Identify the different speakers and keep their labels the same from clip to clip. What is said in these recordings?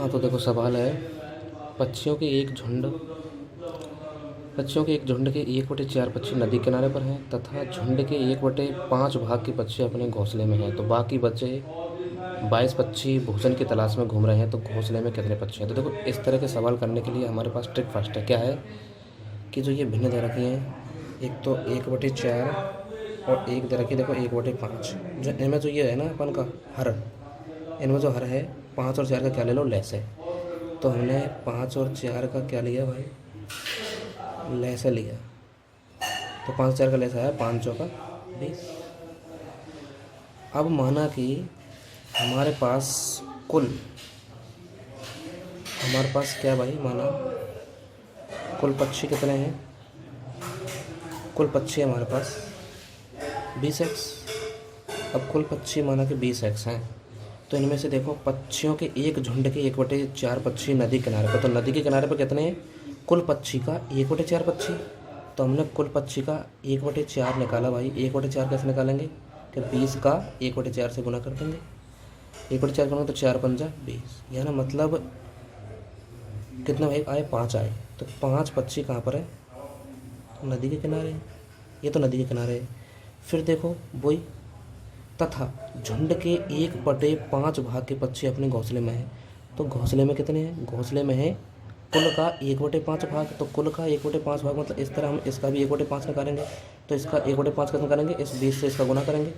Speaker 1: हाँ, तो देखो सवाल है, पक्षियों के एक झुंड पक्षियों के एक झुंड के 1/4 पक्षी नदी किनारे पर हैं तथा झुंड के 1/5 भाग के पक्षी अपने घोंसले में हैं, तो बाकी बचे 22 पक्षी भोजन की तलाश में घूम रहे हैं, तो घोंसले में कितने पक्षी हैं? तो देखो, इस तरह के सवाल करने के लिए हमारे पास ट्रिक फर्स्ट है। क्या है कि जो ये भिन्न दे रखी हैं, एक तो 1/4 और एक दे रखी, देखो 1/5। जो इनमें जो ये है ना अपन का हर, इनमें जो हर है 5 और 4 का क्या ले लो, लेस है। तो हमने 5 और 4 का क्या लिया भाई, लेस लिया। तो 5 4 का लेस आया, 5 चौका 20। अब माना कि हमारे पास कुल हमारे पास क्या भाई, माना कुल पक्षी कितने हैं, कुल पक्षी हमारे पास 20x। अब कुल पक्षी माना कि 20x हैं, तो इनमें से देखो पक्षियों के एक झुंड के 1/4 पक्षी नदी किनारे पर, तो नदी के किनारे पर कितने हैं, कुल पक्षी का 1/4 पक्षी। तो हमने कुल पक्षी का 1/4 निकाला भाई। 1/4 कैसे निकालेंगे कि 20 का 1/4 से गुना कर देंगे। 1/4 करेंगे तो 4 पंजा 20, यानी मतलब कितना भाई आए, 5 आए। तो 5 पक्षी कहाँ पर है, नदी के किनारे। ये तो नदी के किनारे है। फिर देखो वही, तथा झुंड के 1/5 भाग के पक्षी अपने घोंसले में हैं, तो घोंसले में कितने हैं, घोंसले में है कुल का 1/5 भाग। तो कुल का 1/5 भाग मतलब इस तरह हम इसका भी 1/5 निकालेंगे। तो इसका 1/5 कैसे निकालेंगे, इस 20 से इसका गुना करेंगे।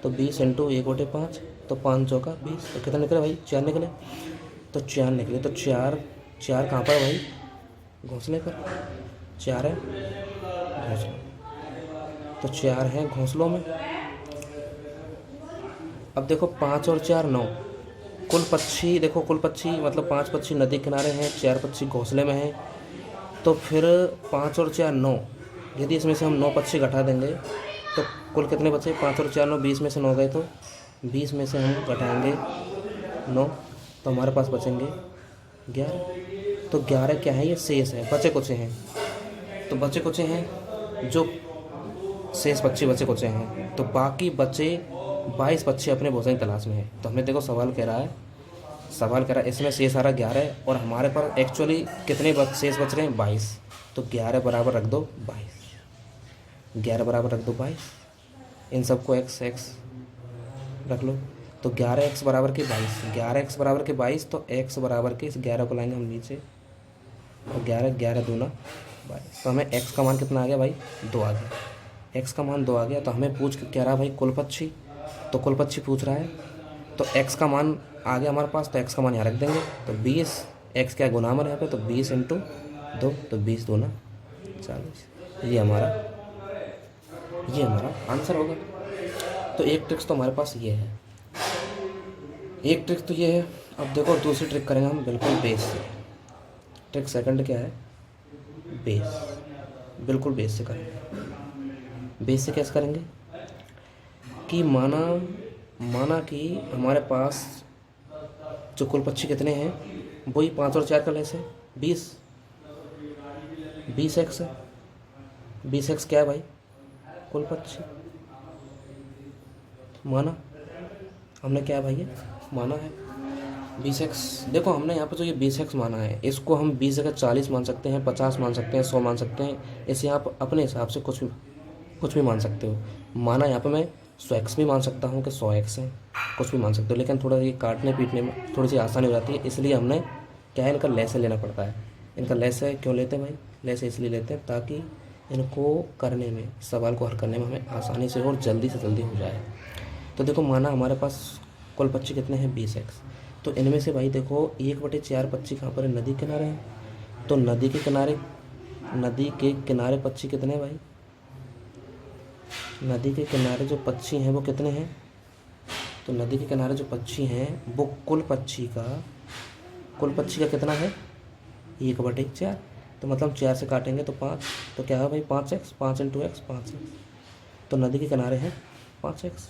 Speaker 1: तो 20 इंटू 1/5, तो 5 चौका 20। तो कितना निकले भाई, 4 निकले। तो 4 निकले, तो 4 4 कहाँ पर है भाई, घोंसले पर। 4 है घोंसला, तो 4 है घोंसलों में। अब देखो 5 और 4 9, कुल पक्षी देखो, कुल पक्षी मतलब 5 पक्षी नदी किनारे हैं, 4 पक्षी घोंसले में हैं। तो फिर 5 और 4 9, यदि इसमें से हम 9 पक्षी घटा देंगे तो कुल कितने बचे, 5 और 4 9, 20 में से 9 गए, तो 20 में से हम घटाएंगे 9, तो हमारे पास बचेंगे 11। तो 11 क्या है, ये शेष है, बचे कुचे हैं। तो बचे कुचे हैं, जो शेष पक्षी बचे कुचे हैं, तो बाकी बचे 22 पक्षी अपने भोजन की तलाश में है। तो हमने देखो सवाल कह रहा है इसमें शेष आ रहा 11 और हमारे पास एक्चुअली कितने शेष बच रहे हैं, 22। तो 11 बराबर रख दो 22, 11 बराबर रख दो 22, इन सबको x x रख लो। तो 11x बराबर के 22, 11x बराबर के 22, तो x बराबर के इस 11 को लाएंगे हम नीचे, और 11 11 दूना 22। तो हमें x का मान कितना आ गया भाई, 2 आ गया। x का मान 2 आ गया। तो हमें पूछ क्या रहा भाई, कुल पक्षी, तो कुल पक्षी पूछ रहा है, तो x का मान आ गया हमारे पास, तो x का मान यहाँ रख देंगे। तो 20, x क्या गुना में यहाँ पे, तो 20 इंटू 2, तो 20 दूना 40। ये हमारा आंसर होगा। तो एक ट्रिक्स तो हमारे पास ये है, एक ट्रिक तो ये है। अब देखो दूसरी ट्रिक करेंगे हम बिल्कुल बेस से। ट्रिक सेकंड क्या है, बेस, बिल्कुल बेस से करेंगे। बेस से कैसे करेंगे कि माना कि हमारे पास जो कुल पक्षी कितने हैं, वही 5 और 4 का लेस है 20x है। 20x क्या है भाई, कुल पक्षी। माना हमने क्या है भाई, ये माना है 20x। देखो हमने यहाँ पे जो ये 20x माना है, इसको हम 20 जगह 40 मान सकते हैं, 50 मान सकते हैं, 100 मान सकते हैं। इसे आप अपने हिसाब से कुछ भी मान सकते हो। माना यहाँ पे मैं 100x भी मान सकता हूँ कि 100x है, कुछ भी मान सकते हो। लेकिन थोड़ा ये काटने पीटने में थोड़ी सी आसानी हो जाती है, इसलिए हमने क्या है, इनका लेस लेना पड़ता है। इनका लेस क्यों लेते हैं भाई, लेस इसलिए लेते हैं ताकि इनको करने में, सवाल को हल करने में हमें आसानी से और जल्दी से जल्दी हो जाए। तो देखो माना हमारे पास कुल पक्षी कितने हैं, 20x। तो इनमें से भाई देखो 1/4 पक्षी कहाँ पर है, नदी किनारे हैं। तो नदी के किनारे पक्षी कितने हैं भाई, नदी के किनारे जो पक्षी हैं वो कितने हैं। तो नदी के किनारे जो पक्षी हैं वो कुल पक्षी का कितना है, 1/4। तो मतलब 4 से काटेंगे तो 5, तो क्या है भाई 5x, 5 इंटू x 5x। तो नदी के किनारे हैं 5x।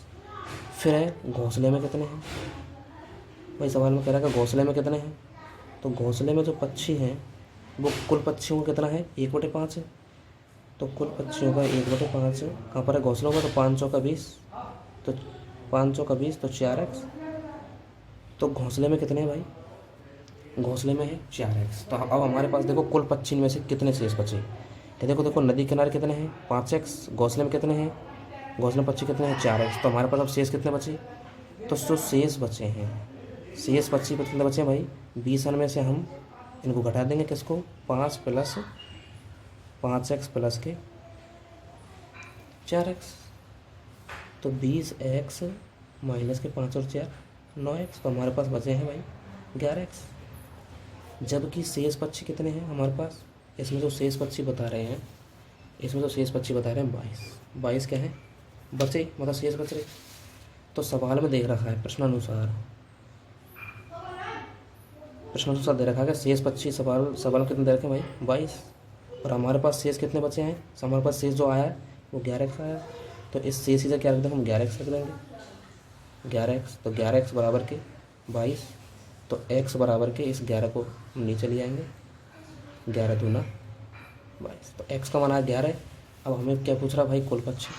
Speaker 1: फिर है घोंसले में कितने हैं भाई, सवाल में कह रहा है कि घोंसले में कितने हैं। तो घोंसले में जो पक्षी हैं वो कुल पक्षियों का कितना है, 1/5 है। तो कुल पक्षियों का 1/5 है, कहाँ पर है, घोंसलों का। तो 5 चौका 20, तो 5 चौका 20, तो 4x। तो घोंसले में कितने हैं भाई, घोंसले में है 4x। तो अब हमारे पास देखो कुल 25 में से कितने शेष बचे। तो देखो देखो नदी किनारे कितने हैं 5x, घोंसले में कितने हैं, घोंसले में 25 कितने हैं 4x। तो हमारे पास अब शेष कितने बचे, तो जो शेष बचे हैं, शेष 25 कितने बचे हैं भाई 20 में से हम इनको घटा देंगे किसको 5 प्लस 5x प्लस के 4x। तो 20x माइनस के 5 और 4 9x। तो हमारे पास बचे हैं भाई 11x। जबकि शेष पक्षी कितने हैं हमारे पास, इसमें जो शेष पक्षी बता रहे हैं, इसमें जो शेष पक्षी बता रहे हैं 22 क्या है बचे, मतलब शेष बच रहे। तो सवाल में देख रखा है प्रश्नानुसार दे रखा है शेष पक्षी, सवाल में कितने दे रखे हैं भाई 22। और हमारे पास शेष कितने बचे हैं, हमारे पास शेष जो आया है वो 11x आया। तो इस शेष से क्या रख देंगे हम 11x रख लेंगे 11x। तो 11x बराबर के 22। तो x बराबर के इस 11 को हम नीचे ले आएंगे, 11 दूना 22। तो x का मान आया 11। अब हमें क्या पूछ रहा है भाई कुल पक्षी,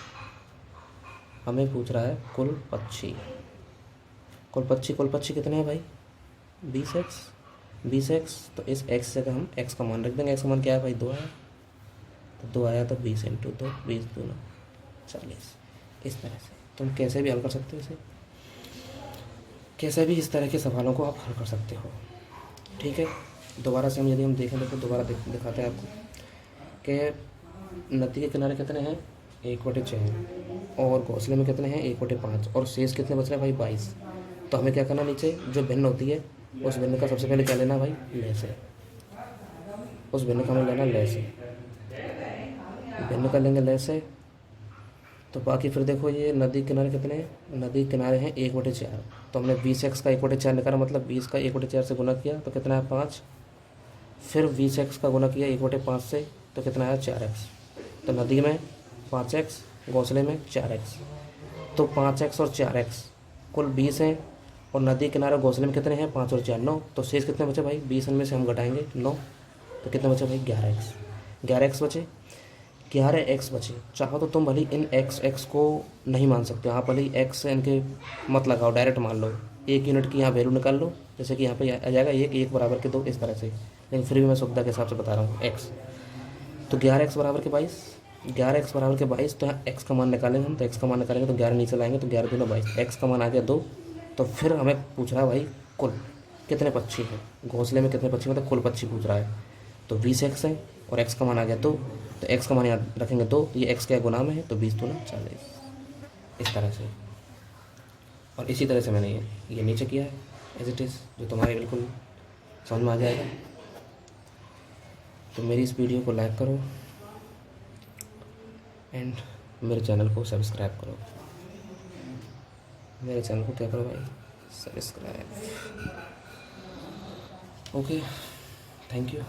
Speaker 1: हमें पूछ रहा है कुल पक्षी। कुल पक्षी कितने हैं भाई 20x। तो इस x से हम x का मान रख देंगे, x का मान क्या है भाई 2 आया। तो 2 आया तो 20 × 2 20 दूना 40। इस तरह से तुम कैसे भी हल कर सकते हो इसे, कैसे भी इस तरह के सवालों को आप हल कर सकते हो। ठीक है, दोबारा से हम देखें तो दोबारा दिखाते हैं आपको कि नदी के किनारे कितने हैं 1/4 और घोंसले में कितने हैं 1/5 और शेष कितने बच रहे हैं भाई 22। तो हमें क्या करना, नीचे जो भिन्न होती है उस भिन्न का सबसे पहले क्या लेना भाई लैसे, उस भिन्न का हमें लेना लैसे, भिन्न का लेंगे लैसे। तो बाकी फिर देखो ये नदी किनारे कितने हैं, नदी किनारे हैं 1/4। तो हमने 20x का 1/4 निकाला, मतलब 20 का 1/4 से गुना किया तो कितना है 5। फिर 20x का गुना किया 1/5 से तो कितना आया 4x। तो नदी में 5x, घोंसले में 4x। तो 5x और 4x कुल 20 हैं, और नदी किनारे घोंसले में कितने हैं 5 और 4 9। तो शेष कितने बचे भाई 20 में से हम घटाएंगे 9। तो कितने बचे भाई 11x बचे, 11x बचे। चाहो तो तुम भले इन x को नहीं मान सकते हो, यहाँ भले x इनके मत लगाओ, डायरेक्ट मान लो 1 यूनिट की यहाँ वैल्यू निकाल लो, जैसे कि यहाँ पे आ जाएगा 1 बराबर के 2 इस तरह से। लेकिन फिर भी मैं सुविधा के हिसाब से बता रहा हूँ x। तो 11x बराबर के 22, 11x बराबर के 22। तो यहाँ x का मान निकालेंगे हम, तो x का मान निकालेंगे तो 11 नीचे लाएंगे तो 11 दूना 22, x का मान आ गया 2। तो फिर हमें पूछ रहा है भाई कुल कितने पक्षी हैं, घोंसले में कितने पक्षी, मतलब कुल पक्षी पूछ रहा है। तो 20x है और x का मान आ गया 2। तो x का मान याद रखेंगे 2, ये x क्या गुना में है तो 20 दूना 40 इस तरह से। और इसी तरह से मैंने ये नीचे किया है एज इट इज़, जो तुम्हारे बिल्कुल समझ में आ जाएगा। तो मेरी इस वीडियो को लाइक करो एंड मेरे चैनल को सब्सक्राइब करो, मेरे चैनल को क्या करो भाई सब्सक्राइब। Okay, thank you.